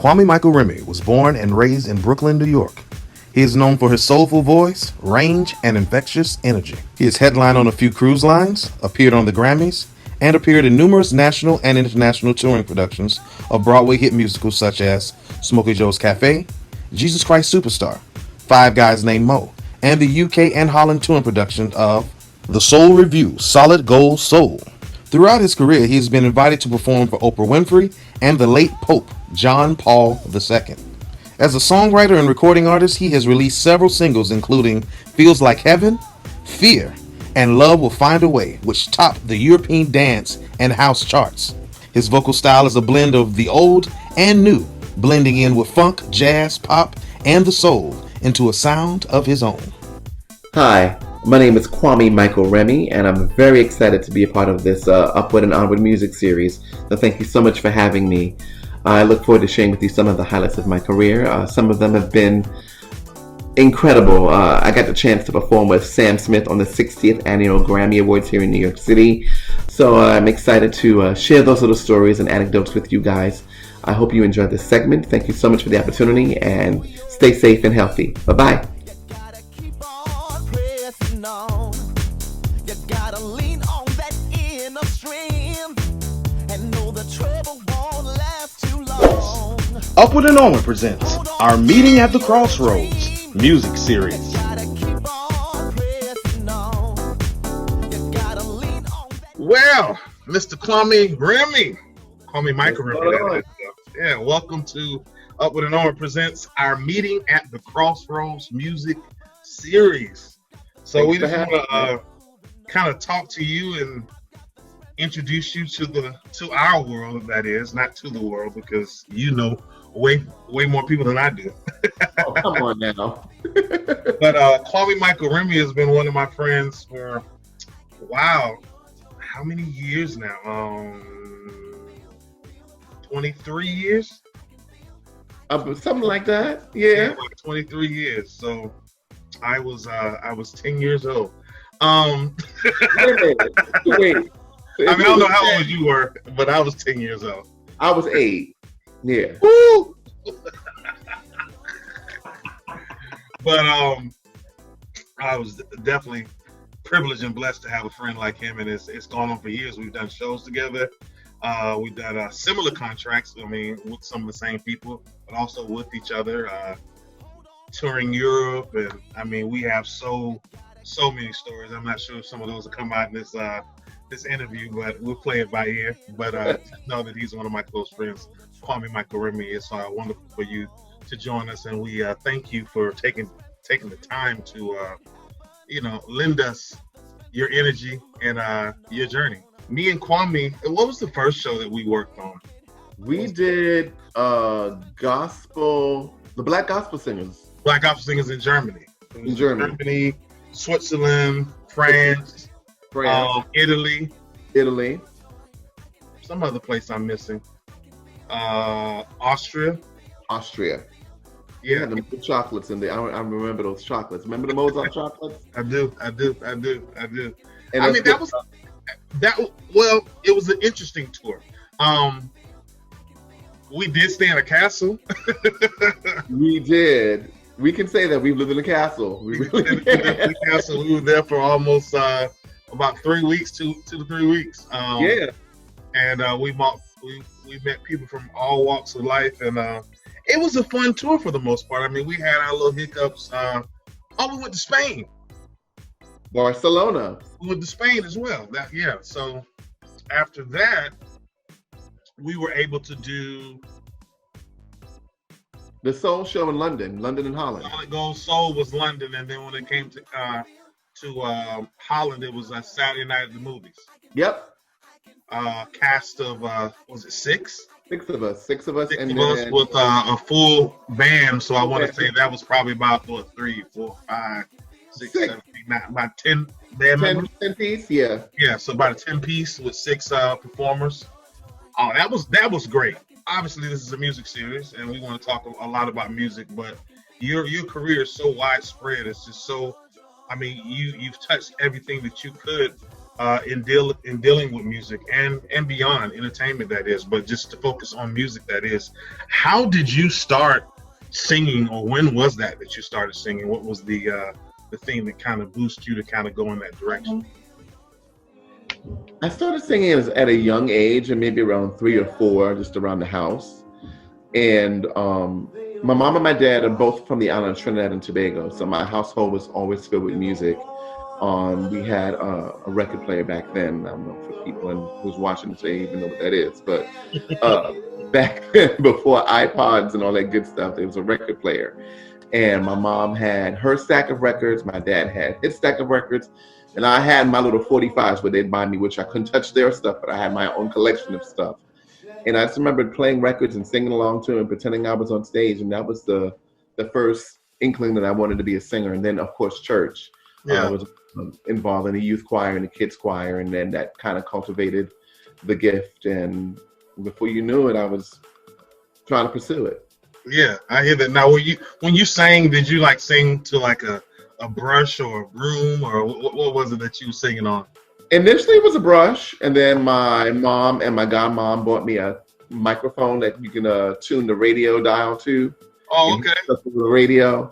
Kwame Michael Remy was born and raised in Brooklyn, New York. He is known for his soulful voice, range, and infectious energy. He has headlined on a few cruise lines, appeared on the Grammys, and appeared in numerous national and international touring productions of Broadway hit musicals such as Smokey Joe's Cafe, Jesus Christ Superstar, Five Guys Named Mo, and the UK and Holland touring production of The Soul Review, Solid Gold Soul. Throughout his career, he has been invited to perform for Oprah Winfrey and the late Pope John Paul II. As a songwriter and recording artist, he has released several singles including Feels Like Heaven, Fear, and Love Will Find a Way, which topped the European dance and house charts. His vocal style is a blend of the old and new, blending in with funk, jazz, pop, and the soul into a sound of his own. Hi, my name is Kwame Michael Remy, and I'm very excited to be a part of this Upward and Onward Music Series. So thank you so much for having me. I look forward to sharing with you some of the highlights of my career. Some of them have been incredible. I got the chance to perform with Sam Smith on the 60th Annual Grammy Awards here in New York City. So I'm excited to share those little stories and anecdotes with you guys. I hope you enjoyed this segment. Thank you so much for the opportunity, and stay safe and healthy. Bye-bye. Upward and Onward presents Our Meeting at the Crossroads Music Series. Well, Mr. Kwame Michael Remy. Yeah, welcome to Upward and Onward presents Our Meeting at the Crossroads Music Series. So we just want to kind of talk to you and introduce you to our world, that is, not to the world, because you know way more people than I do. Oh, come on now. But Kwame Michael Remy has been one of my friends for, wow, how many years now? 23 years? Something like that. Yeah. Like 23 years. So I was 10 years old. Wait. I mean, I don't know how old you were, but I was 10 years old. I was 8. Yeah. Woo! But I was definitely privileged and blessed to have a friend like him, and it's gone on for years. We've done shows together. We've done similar contracts, I mean, with some of the same people, but also with each other, touring Europe. And I mean, we have so many stories. I'm not sure if some of those will come out in this interview, but we'll play it by ear. But know that he's one of my close friends, Kwame Michael Remy. It's wonderful for you to join us, and we thank you for taking the time to lend us your energy and your journey. Me and Kwame, what was the first show that we worked on? We did the Black Gospel Singers. Black Gospel Singers in Germany. In Germany, Switzerland, France, Italy. Some other place I'm missing. Austria. Yeah, the chocolates in there. I remember those chocolates. Remember the Mozart chocolates? I do. And I mean, it was an interesting tour. We did stay in a castle. We did. We can say that we've lived in a castle. We lived in a castle. We were there for almost about 3 weeks, 2 to 3 weeks. Yeah. And we met people from all walks of life, and it was a fun tour for the most part. I mean, we had our little hiccups. We went to Spain. Barcelona. We went to Spain as well. So after that, we were able to do the Soul show in London and Holland. Solid Gold Soul was London, and then when it came to Holland, it was Saturday Night at the Movies. Yep. Cast of was it 6? 6 of us. 6 of us, and then with a full band. So I want to say that was probably about 3, 4, 5, 6, 7, 8, 9, about 10 band members. 10 piece, yeah. Yeah, so about a 10 piece with 6 performers. Oh, that was great. Obviously, this is a music series, and we want to talk a lot about music. But your career is so widespread. It's just so. I mean, you've touched everything that you could in dealing with music and beyond entertainment, that is, but just to focus on music, that is. How did you start singing, or when was that you started singing? What was the thing that kind of boosted you to kind of go in that direction? I started singing at a young age, and maybe around 3 or 4, just around the house. And my mom and my dad are both from the island of Trinidad and Tobago, so my household was always filled with music. We had a record player back then. I don't know for people who's watching if they even know what that is, but back then, before iPods and all that good stuff, there was a record player. And my mom had her stack of records, my dad had his stack of records, and I had my little 45s where they'd buy me, which I couldn't touch their stuff, but I had my own collection of stuff. And I just remember playing records and singing along to them and pretending I was on stage. And that was the first inkling that I wanted to be a singer. And then, of course, church. Yeah. I was involved in the youth choir and the kids choir. And then that kind of cultivated the gift. And before you knew it, I was trying to pursue it. Yeah, I hear that. Now, when you sang, did you like sing to like a brush or a broom, or what was it that you were singing on? Initially, it was a brush, and then my mom and my godmom bought me a microphone that you can tune the radio dial to. Oh, okay. The radio,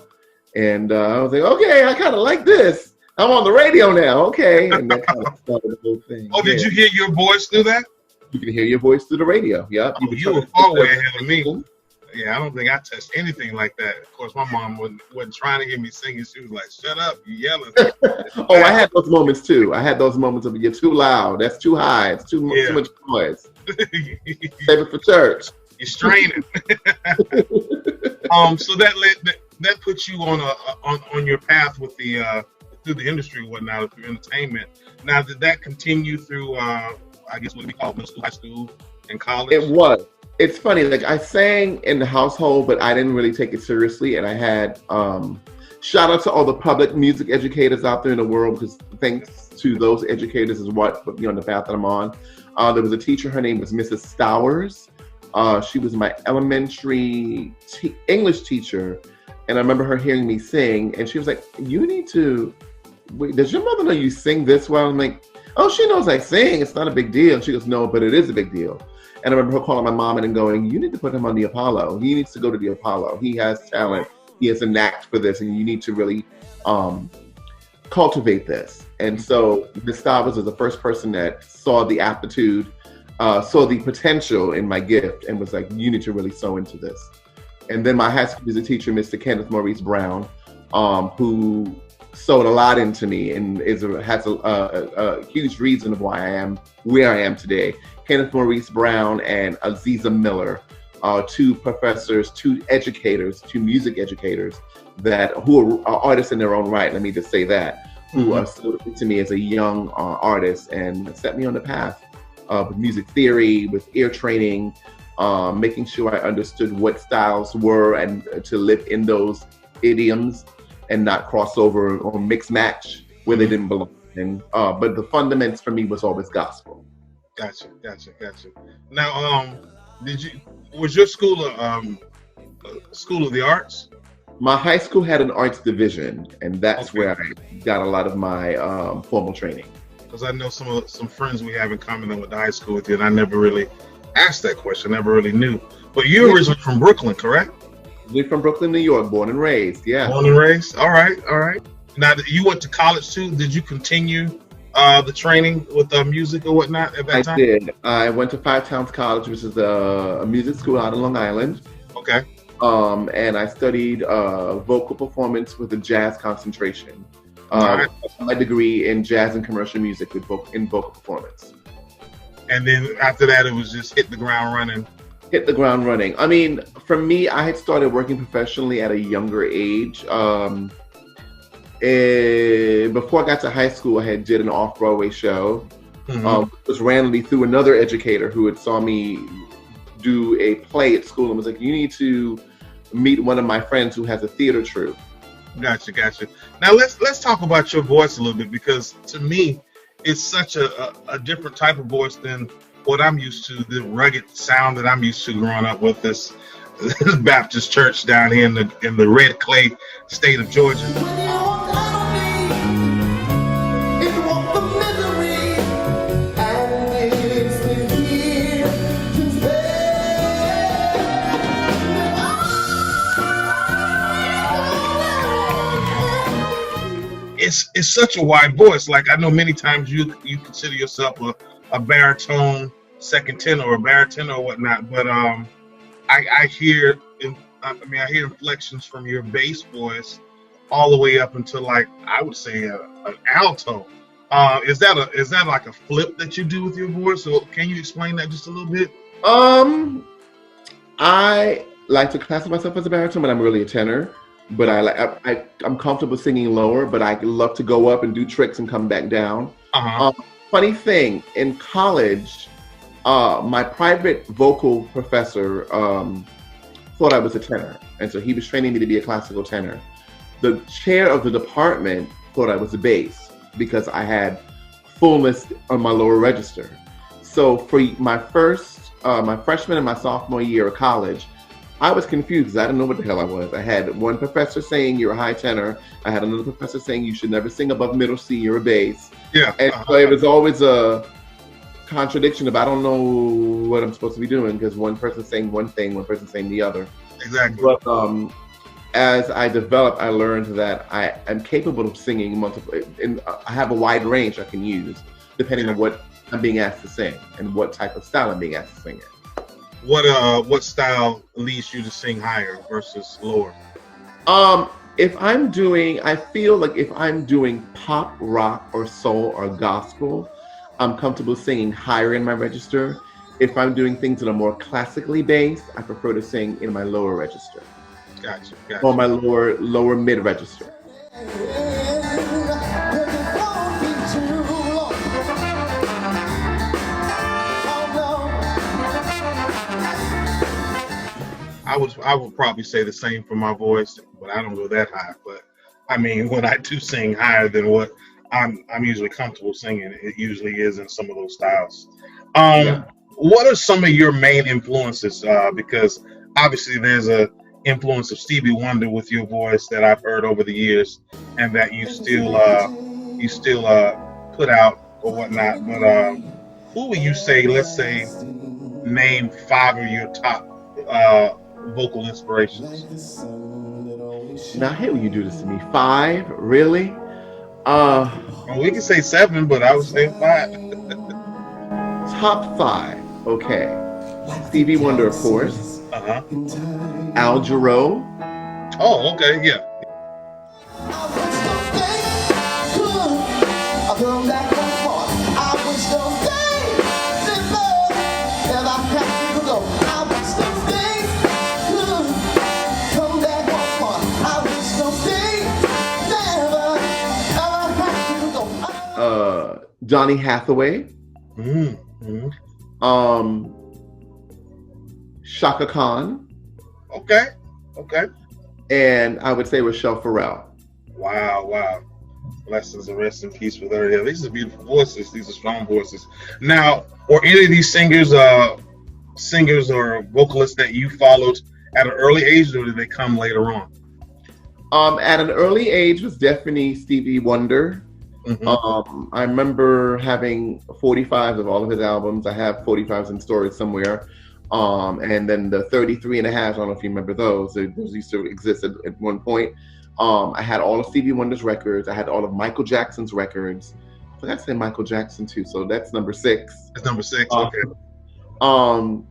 and I was like, okay, I kind of like this. I'm on the radio now, okay. And that kind of started the whole thing. Oh, did you hear your voice through that? You can hear your voice through the radio. Yep. Oh, you were far way ahead of me. Yeah, I don't think I touched anything like that. Of course, my mom wasn't trying to hear me singing. She was like, "Shut up, you yelling." Oh, I had those moments too. I had those moments of you're too loud. That's too high. It's too much noise. Save it for church. You're straining. So that puts you on your path with through the industry and whatnot, through entertainment. Now, did that continue through? I guess what we call middle school, high school, and college? It was. It's funny, like I sang in the household, but I didn't really take it seriously. And I had, shout out to all the public music educators out there in the world, because thanks to those educators is what put me on the path that I'm on. There was a teacher, her name was Mrs. Stowers. She was my elementary English teacher. And I remember her hearing me sing, and she was like, you need to, wait, does your mother know you sing this well? I'm like, oh, she knows I sing. It's not a big deal. She goes, no, but it is a big deal. And I remember her calling my mom and going, you need to put him on the Apollo. He needs to go to the Apollo. He has talent. He has a knack for this, and you need to really cultivate this. And so Ms. Stavas was the first person that saw the aptitude, saw the potential in my gift, and was like, you need to really sow into this. And then my high school music teacher, Mr. Kenneth Maurice Brown, who sowed a lot into me and has a huge reason of why I am where I am today. Kenneth Maurice Brown and Aziza Miller, two professors, two educators, two music educators who are artists in their own right. Let me just say that, who stood to me as a young artist and set me on the path of music theory, with ear training, making sure I understood what styles were and to live in those idioms and not cross over or mix match where they didn't belong. And but the fundamentals for me was always gospel. Gotcha. Now, was your school a school of the arts? My high school had an arts division, and that's where I got a lot of my formal training. Because I know some friends we have in common that went to high school with you, and I never really asked that question. Never really knew. But you're originally from Brooklyn, correct? We're from Brooklyn, New York, born and raised. Yeah. Born and raised. All right. Now, you went to college too. Did you continue the training with music or whatnot at that time? I did. I went to Five Towns College, which is a music school out in Long Island. Okay. And I studied vocal performance with a jazz concentration. Right. My degree in jazz and commercial music in vocal performance. And then after that, it was just hit the ground running. I mean, for me, I had started working professionally at a younger age. Before I got to high school, I did an off-Broadway show. It was randomly through another educator who had saw me do a play at school and was like, you need to meet one of my friends who has a theater troupe. Gotcha. Now let's talk about your voice a little bit, because to me, it's such a different type of voice than what I'm used to, the rugged sound that I'm used to growing up with this Baptist church down here in the red clay state of Georgia. When you walk out on me, it walk the misery. it's such a wide voice. Like I know many times you consider yourself a baritone second tenor or a baritone or whatnot, but I hear I hear inflections from your bass voice all the way up until like I would say an alto. Is that like a flip that you do with your voice? So can you explain that just a little bit? Um, I like to classify myself as a baritone, but I'm really a tenor. But I'm comfortable singing lower, but I love to go up and do tricks and come back down. Funny thing, in college, my private vocal professor thought I was a tenor, and so he was training me to be a classical tenor. The chair of the department thought I was a bass because I had fullness on my lower register. So for my freshman and my sophomore year of college, I was confused because I didn't know what the hell I was. I had one professor saying you're a high tenor. I had another professor saying you should never sing above middle C, you're a bass. Yeah. And so it was always a contradiction of I don't know what I'm supposed to be doing because one person's saying one thing, one person's saying the other. Exactly. But as I developed, I learned that I am capable of singing multiple, and I have a wide range I can use depending on what I'm being asked to sing and what type of style I'm being asked to sing in. What style leads you to sing higher versus lower? I feel like if I'm doing pop, rock, or soul or gospel, I'm comfortable singing higher in my register. If I'm doing things that are more classically based, I prefer to sing in my lower register. Gotcha. Or my lower mid register. I would probably say the same for my voice, but I don't go that high. But I mean, when I do sing higher than what I'm usually comfortable singing, it usually is in some of those styles. What are some of your main influences? Because obviously there's a influence of Stevie Wonder with your voice that I've heard over the years, and that you still put out or whatnot. But who would you say? Let's say, name 5 of your top vocal inspirations. Now I hate when you do this to me. 5? Really? Well, we can say 7, but I would say 5. Top 5. Okay. Stevie Wonder, of course. Al Jarreau. Oh, okay, yeah. Johnny Hathaway. Shaka Khan. Okay. And I would say Rochelle Farrell. Wow. Blessings and rest in peace with her. Yeah, these are beautiful voices. These are strong voices. Now, were any of these singers or vocalists that you followed at an early age, or did they come later on? At an early age was definitely Stevie Wonder. I remember having 45s of all of his albums. I have 45s in storage somewhere. And then the 33 and a half, I don't know if you remember those. Those used to exist at one point. I had all of Stevie Wonder's records. I had all of Michael Jackson's records. I forgot to say Michael Jackson too, so that's number 6. That's number 6, okay. And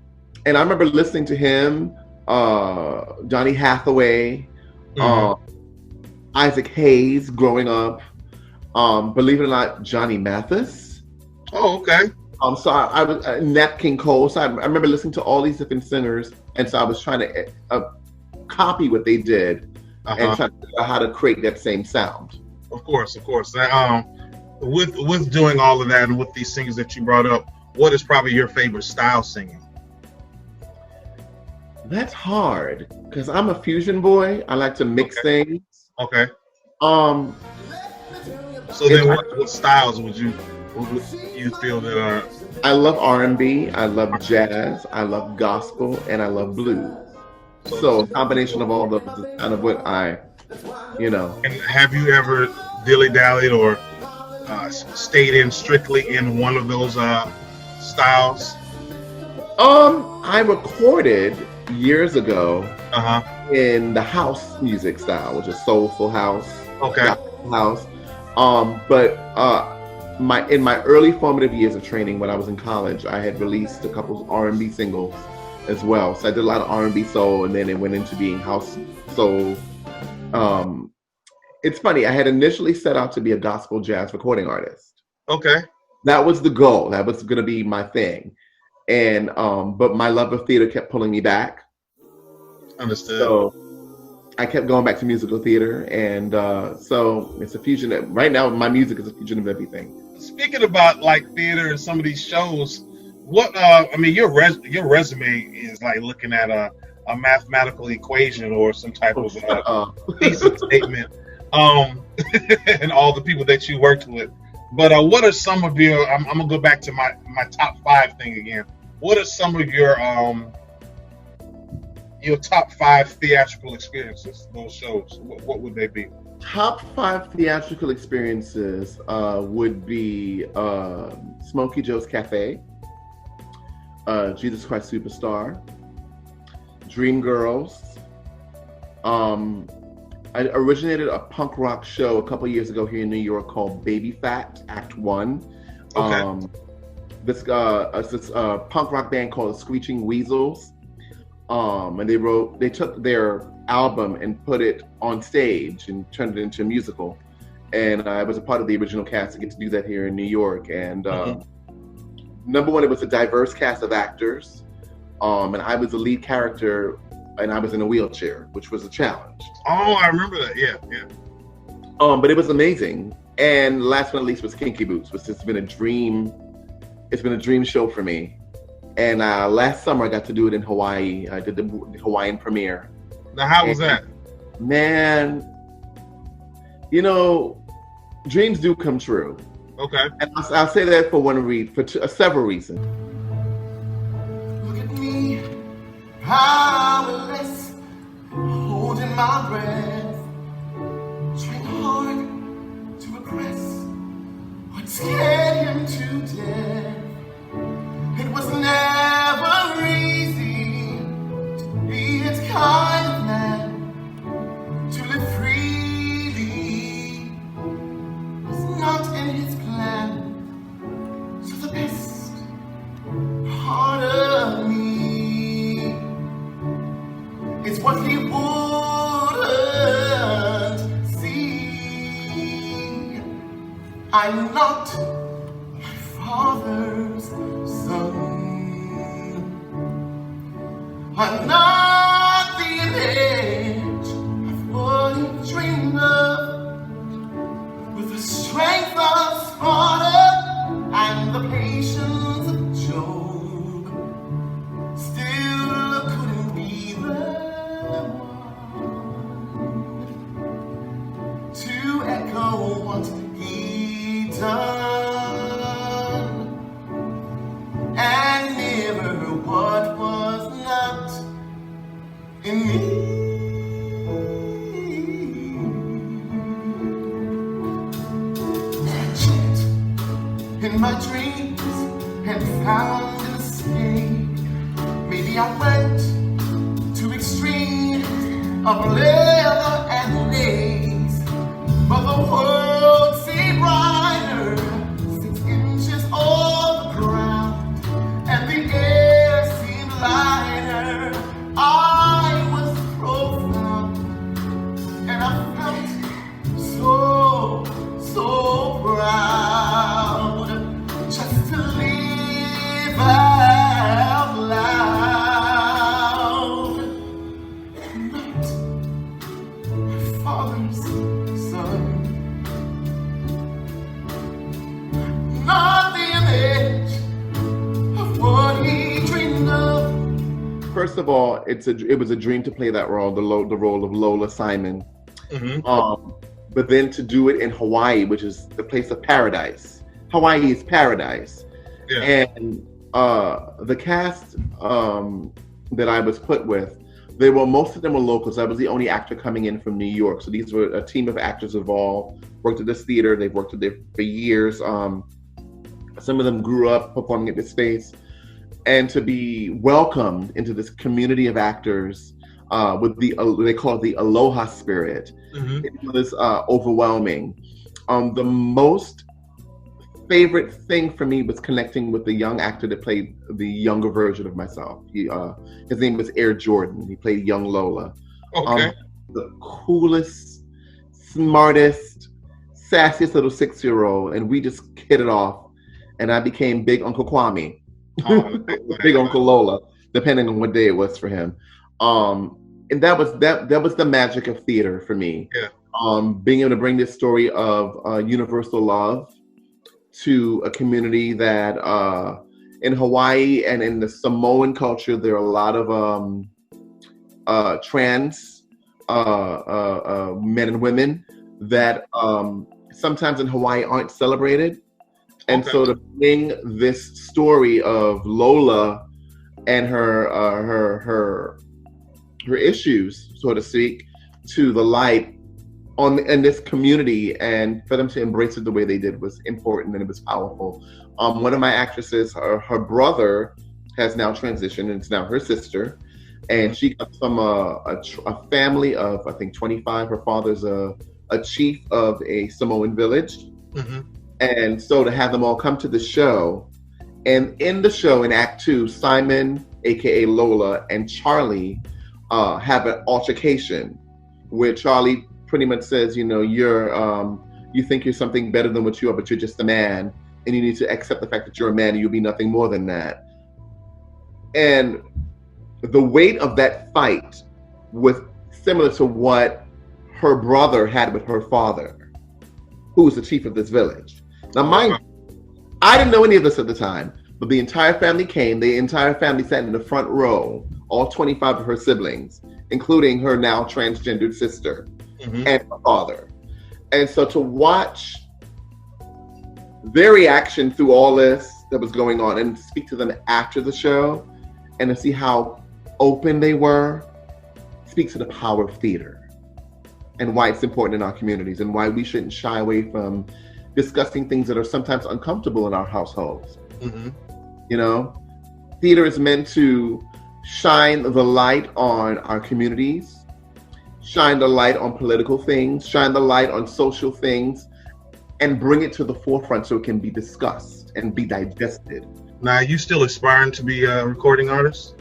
I remember listening to him, Johnny Hathaway, Isaac Hayes growing up. Believe it or not, Johnny Mathis. Oh, okay. So I was Nat King Cole. So I remember listening to all these different singers, and so I was trying to copy what they did and trying to figure out how to create that same sound. Of course. With doing all of that and with these singers that you brought up, what is probably your favorite style singing? That's hard because I'm a fusion boy. I like to mix things. Okay. So then, what styles would you feel that are? I love R&B. I love jazz. I love gospel, and I love blues. So a combination of all those is kind of what And have you ever dilly-dallied or stayed in strictly in one of those styles? I recorded years ago in the house music style, which is soulful house, gospel house. But in my early formative years of training, when I was in college, I had released a couple of R&B singles as well. So I did a lot of R&B soul, and then it went into being house soul. It's funny. I had initially set out to be a gospel jazz recording artist. Okay. That was the goal. That was going to be my thing. And but my love of theater kept pulling me back. Understood. So I kept going back to musical theater, and so it's a fusion. Right now, my music is a fusion of everything. Speaking about like theater and some of these shows, what I mean, your resume is like looking at a mathematical equation or some type of thesis statement, and all the people that you worked with. But what are some of your? I'm gonna go back to my top 5 thing again. What are some of your top 5 theatrical experiences? Those shows. What would they be? Top 5 theatrical experiences would be Smokey Joe's Cafe, Jesus Christ Superstar, Dreamgirls. I originated a punk rock show a couple years ago here in New York called Baby Fat Act 1. Okay. This punk rock band called the Screeching Weasels. And they took their album and put it on stage and turned it into a musical. And I was a part of the original cast to get to do that here in New York. And number one, it was a diverse cast of actors. And I was the lead character, and I was in a wheelchair, which was a challenge. Oh, I remember that. Yeah. But it was amazing. And last but not least was Kinky Boots, which has been a dream. It's been a dream show for me. And last summer I got to do it in Hawaii. I did the Hawaiian premiere. Now, how was that? Man, dreams do come true. Okay. And I'll say that for several reasons. Look at me, powerless, holding my breath, trying hard to repress what scared him to death. It was never easy to be its kind of man, to live freely was not in his plan. So the best part of me is what he wouldn't see. I'm not my father's son. I'm not the image of what he dreamed of. With the strength of Sparta and the patience of Job, still couldn't be the one to echo what he done, and never what was not in me. Checked in my dreams and found an escape. Maybe I went to extremes of leather and lace, but the world seemed brighter 6 inches off the ground, and the air seemed lighter. I was profound, and I felt so proud just to live out loud. I'm not my father's son, not the image of what he dreamed of. First of all, it was a dream to play that role, the role of Lola Simon. Mm-hmm. But then to do it in Hawaii, which is the place of paradise. Hawaii is paradise. Yeah. And the cast that I was put with, most of them were locals. I was the only actor coming in from New York. So these were a team of actors who've all worked at this theater. They've worked at there for years. Some of them grew up performing at this space. And to be welcomed into this community of actors with they call it the aloha spirit, Mm-hmm. it was overwhelming. The most favorite thing for me was connecting with the young actor that played the younger version of myself. His name was Air Jordan. He played young Lola. Okay. The coolest, smartest, sassiest little 6-year-old, and we just hit it off. And I became Big Uncle Kwame, Big Uncle Lola, depending on what day it was for him. And that was the magic of theater for me. Yeah. Being able to bring this story of universal love to a community that in Hawaii and in the Samoan culture, there are a lot of trans men and women that sometimes in Hawaii aren't celebrated. And Okay. so to bring this story of Lola and her issues, so to speak, to the light in this community, and for them to embrace it the way they did was important, and it was powerful. One of my actresses, her brother has now transitioned, and it's now her sister, and she comes from a family of, I think, 25. Her father's a chief of a Samoan village. Mm-hmm. And so to have them all come to the show, and in the show, in Act 2, Simon, aka Lola, and Charlie have an altercation where Charlie pretty much says, you think you're something better than what you are, but you're just a man, and you need to accept the fact that you're a man and you'll be nothing more than that. And the weight of that fight was similar to what her brother had with her father, who was the chief of this village. Now, mind you, I didn't know any of this at the time, but the entire family came. The entire family sat in the front row, all 25 of her siblings, including her now transgendered sister. Mm-hmm. And my father. And so to watch their reaction through all this that was going on, and speak to them after the show, and to see how open they were, speaks to the power of theater and why it's important in our communities, and why we shouldn't shy away from discussing things that are sometimes uncomfortable in our households. Mm-hmm. Theater is meant to shine the light on our communities, shine the light on political things, shine the light on social things, and bring it to the forefront so it can be discussed and be digested. Now, are you still aspiring to be a recording artist?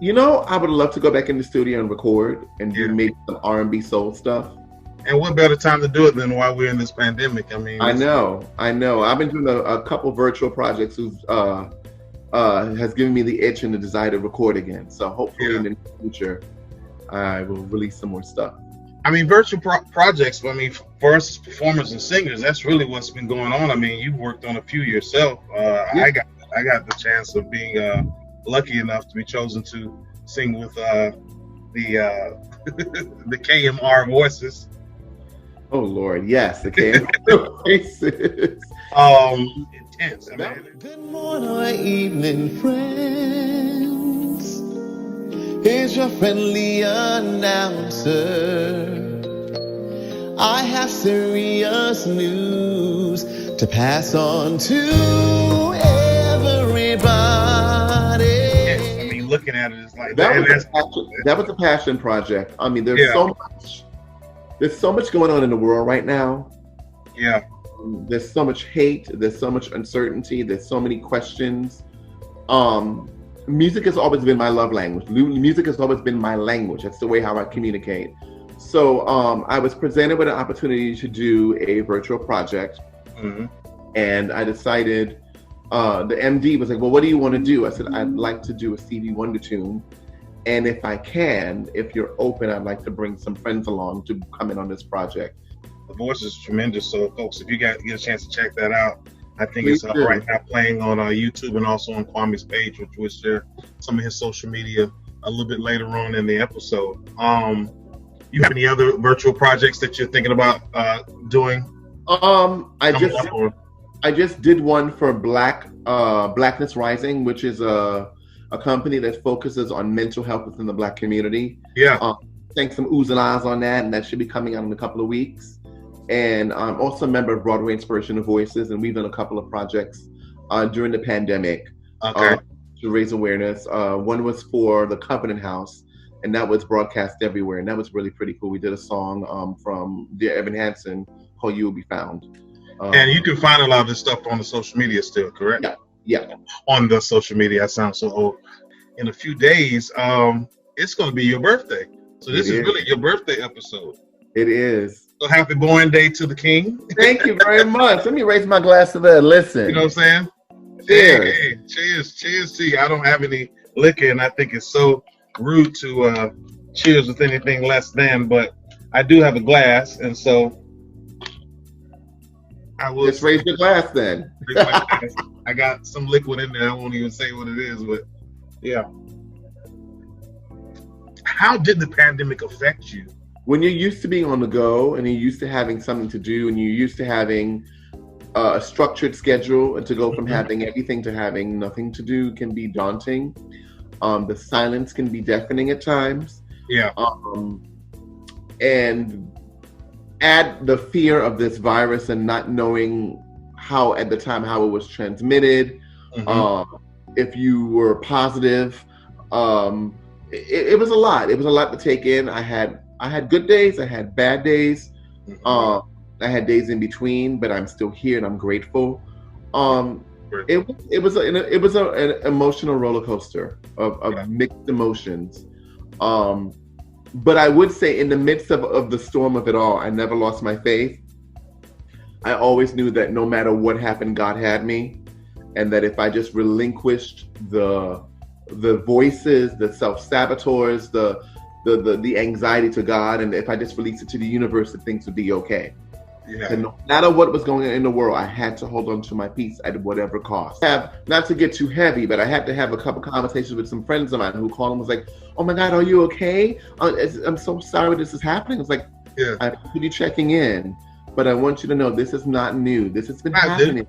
I would love to go back in the studio and record and do maybe some R&B soul stuff. And what better time to do it than while we're in this pandemic? I mean, I know. I've been doing a couple virtual projects who's has given me the itch and the desire to record again. So hopefully in the future, I will release some more stuff. I mean, virtual projects, I mean, for us as performers and singers, that's really what's been going on. I mean, you've worked on a few yourself. I got the chance of being lucky enough to be chosen to sing with the the KMR voices. Oh Lord, yes, the KMR voices. Intense. I mean, Good morning or evening, friends. Here's your friendly announcer. I have serious news to pass on to everybody. yes. I mean, looking at it, it's like that was a passion project. I mean, there's so much going on in the world right now. Yeah. There's so much hate. There's so much uncertainty. There's so many questions. Music has always been my love language. Music has always been my language. That's the way how I communicate. So I was presented with an opportunity to do a virtual project. Mm-hmm. And I decided, the MD was like, well, what do you want to do? I said, I'd like to do a Stevie Wonder tune. And if you're open, I'd like to bring some friends along to come in on this project. The voice is tremendous. So, folks, if you get a chance to check that out, I think Please it's do. right now playing on YouTube and also on Kwame's page, which we'll share some of his social media a little bit later on in the episode. You have any other virtual projects that you're thinking about doing? I just did one for Blackness Rising, which is a company that focuses on mental health within the Black community. Yeah. Thank some oohs and ahs on that, and that should be coming out in a couple of weeks. And I'm also a member of Broadway Inspirational Voices, and we've done a couple of projects during the pandemic to raise awareness. One was for the Covenant House, and that was broadcast everywhere, and that was really pretty cool. We did a song from Dear Evan Hansen you will be found. And you can find a lot of this stuff on the social media still, correct? Yeah. On the social media. I sound so old. In a few days, it's going to be your birthday. So this is really your birthday episode. It is. So happy born day to the king. Thank you very much. Let me raise my glass to that. Listen. You know what I'm saying? Cheers. Hey, cheers. Cheers to you. I don't have any liquor, and I think it's so rude to cheers with anything less than, but I do have a glass, and so I will just raise your glass then. I got some liquid in there. I won't even say what it is, but yeah. How did the pandemic affect you? When you're used to being on the go and you're used to having something to do and you're used to having a structured schedule, and to go from having everything to having nothing to do can be daunting. The silence can be deafening at times. Yeah. And add the fear of this virus and not knowing how at the time how it was transmitted. If you were positive, it was a lot. It was a lot to take in. I had good days. I had bad days. I had days in between, but I'm still here and I'm grateful. It was an emotional roller coaster of mixed emotions. But I would say in the midst of the storm of it all, I never lost my faith. I always knew that no matter what happened, God had me, and that if I just relinquished the voices, the self-saboteurs, the anxiety to God, and if I just released it to the universe, that things would be okay. Yeah. And no matter what was going on in the world, I had to hold on to my peace at whatever cost. Not to get too heavy, but I had to have a couple conversations with some friends of mine who called and was like, "Oh my God, are you okay? I'm so sorry this is happening." It's like, yeah, I appreciate you checking in, but I want you to know this is not new. This has been happening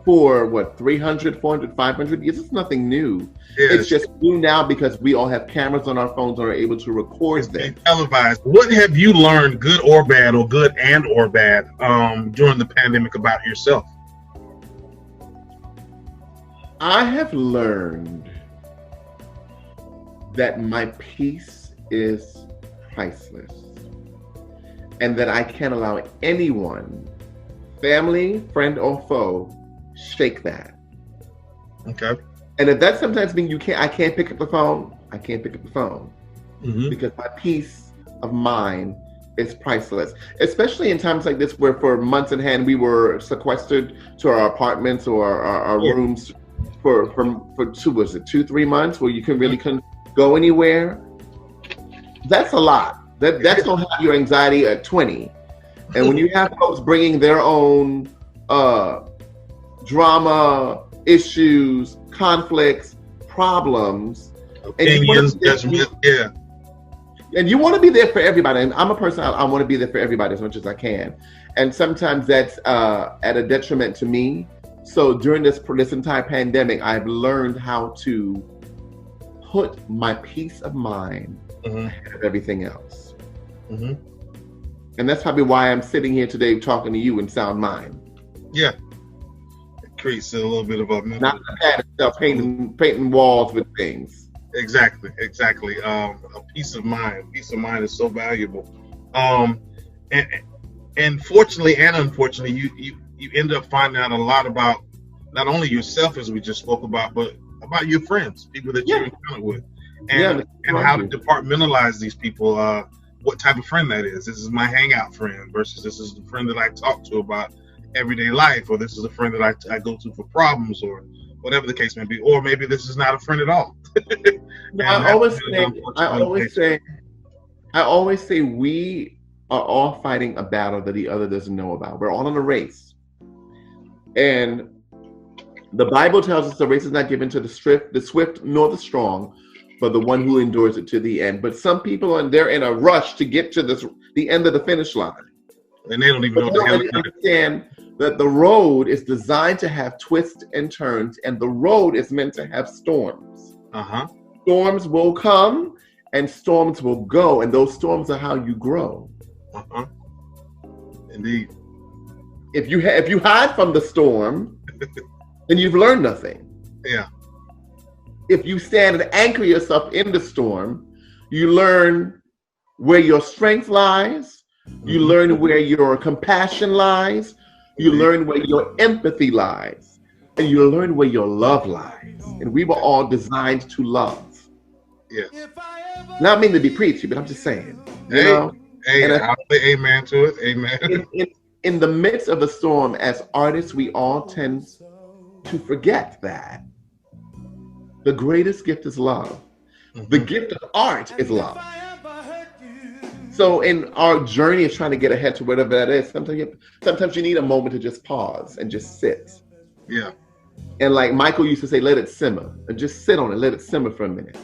for what, 300, 400, 500 years. It's nothing new. Yeah, it's just new now because we all have cameras on our phones and are able to record them. Televised. What have you learned, good or bad, or good and or bad, during the pandemic about yourself? I have learned that my peace is priceless, and that I can't allow anyone, family, friend, or foe, shake that. Okay. And if that sometimes means I can't pick up the phone, I can't pick up the phone. Because my peace of mind is priceless. Especially in times like this where for months in hand we were sequestered to our apartments or our rooms for 2-3 months where you couldn't go anywhere. That's a lot. That's gonna have your anxiety at 20. And when you have folks bringing their own drama, issues, conflicts, problems, opinions, judgment, and you want to be there for everybody. And I'm a person, I want to be there for everybody as much as I can. And sometimes that's at a detriment to me. So during this entire pandemic, I've learned how to put my peace of mind ahead of everything else. And that's probably why I'm sitting here today talking to you in sound mind. Yeah. Creates a little bit of a not painting walls with things. Exactly. A peace of mind is so valuable. And fortunately and unfortunately, you end up finding out a lot about not only yourself, as we just spoke about, but about your friends, people that you're encountered with, and how to departmentalize these people. What type of friend that is. This is my hangout friend versus this is the friend that I talk to about everyday life, or this is a friend that I go to for problems, or whatever the case may be, or maybe this is not a friend at all. I always say we are all fighting a battle that the other doesn't know about. We're all in a race, and the Bible tells us the race is not given to the swift nor the strong, but the one who endures it to the end. But some people they're in a rush to get to the end of the finish line, and they don't even know what the hell they're doing. Understand that the road is designed to have twists and turns, and the road is meant to have storms. Storms will come and storms will go, and those storms are how you grow. Indeed. If you hide from the storm, then you've learned nothing. Yeah. If you stand and anchor yourself in the storm, you learn where your strength lies, You learn where your compassion lies. You learn where your empathy lies. And you learn where your love lies. And we were all designed to love. Yes. Not mean to be preachy, but I'm just saying. You Hey, know? hey, And I'll say amen to it. Amen. in the midst of a storm, as artists, we all tend to forget that the greatest gift is love. The gift of art is love. So in our journey of trying to get ahead to whatever that is, sometimes you need a moment to just pause and just sit. Yeah. And like Michael used to say, let it simmer. And just sit on it, let it simmer for a minute.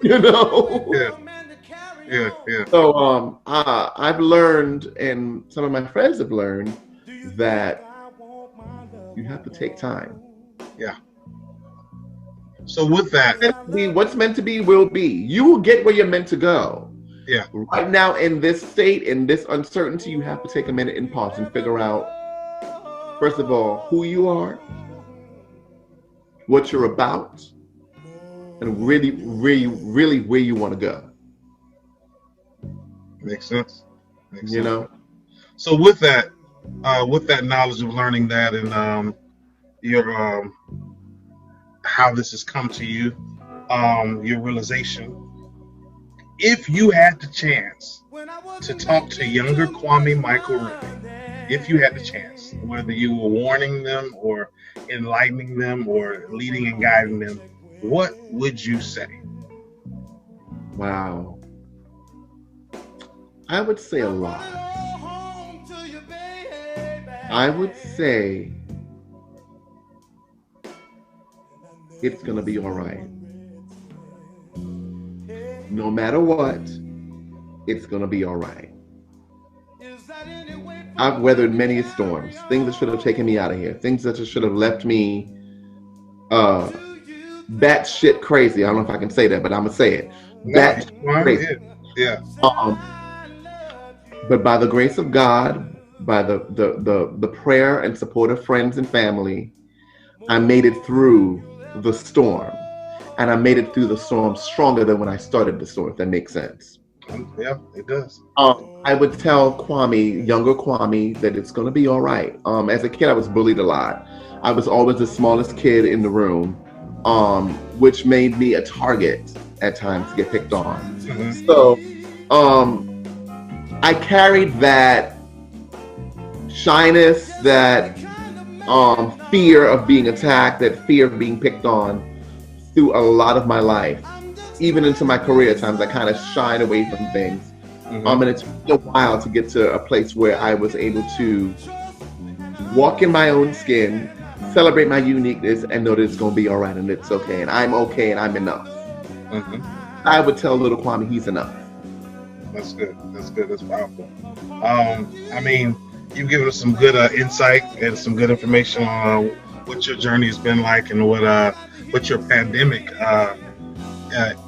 You know? Yeah. So I've learned, and some of my friends have learned, that you have to take time. Yeah. So with that, what's meant to be will be. You will get where you're meant to go. Yeah. Right now, in this state, in this uncertainty, you have to take a minute and pause and figure out, first of all, who you are, what you're about, and really where you want to go. Makes sense. You know? So with that knowledge of learning that and your how this has come to you, your realization, if you had the chance to talk to younger Kwame Michael Remy, if you had the chance, whether you were warning them or enlightening them or leading and guiding them, what would you say? Wow. I would say a lot. I would say it's going to be all right. No matter what, it's going to be all right. I've weathered many storms, things that should have taken me out of here, things that should have left me batshit crazy. I don't know if I can say that, but I'm going to say it. Batshit crazy. Yeah. But by the grace of God, by the prayer and support of friends and family, I made it through the storm. And I made it through the storm stronger than when I started the storm, if that makes sense. Yeah, it does. I would tell Kwame, younger Kwame, that it's going to be all right. As a kid, I was bullied a lot. I was always the smallest kid in the room, which made me a target at times to get picked on. Mm-hmm. So I carried that shyness, that fear of being attacked, that fear of being picked on through a lot of my life. Even into my career, at times I kind of shied away from things. Mm-hmm. And it took me a while to get to a place where I was able to walk in my own skin, celebrate my uniqueness, and know that it's going to be all right and it's okay, and I'm okay, and I'm enough. Mm-hmm. I would tell little Kwame he's enough. That's good. That's good. That's powerful. I mean, you've given us some good insight and some good information on what your journey has been like and what your pandemic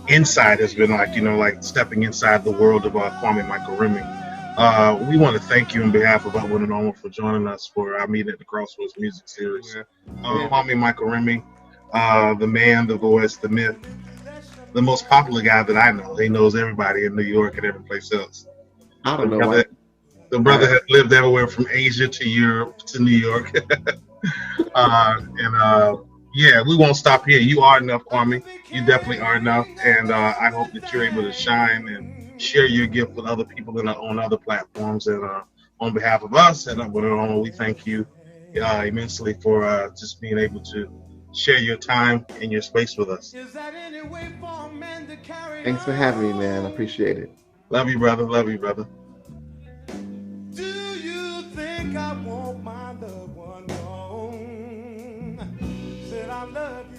insight has been like, like stepping inside the world of Kwame Michael Remy. We want to thank you on behalf of Upward and Onward for joining us for our meeting at the Crossroads Music Series. Kwame Michael Remy, the man, the voice, the myth, the most popular guy that I know. He knows everybody in New York and every place else. I don't know why. The brother has lived everywhere from Asia to Europe to New York. Yeah, we won't stop here. You are enough, Kwame. You definitely are enough. And I hope that you're able to shine and share your gift with other people on other platforms. And on behalf of us at Upward and Onward, we thank you immensely for just being able to share your time and your space with us. Thanks for having me, man. I appreciate it. Love you, brother. Love you, brother. Do you think I want my loved one gone? Said I love you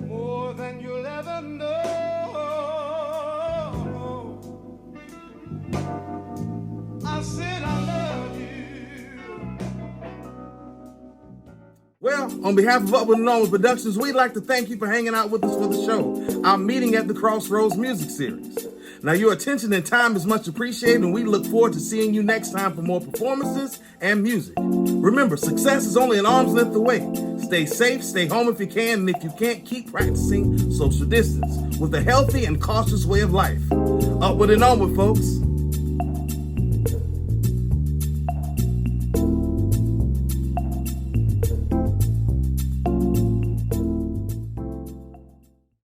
more than you'll ever know. I said I love you. Well, on behalf of Upward and Onward Productions, we'd like to thank you for hanging out with us for the show, our meeting at the Crossroads Music Series. Now, your attention and time is much appreciated, and we look forward to seeing you next time for more performances and music. Remember, success is only an arm's length away. Stay safe, stay home if you can, and if you can't, keep practicing social distance with a healthy and cautious way of life. Upward and onward, folks.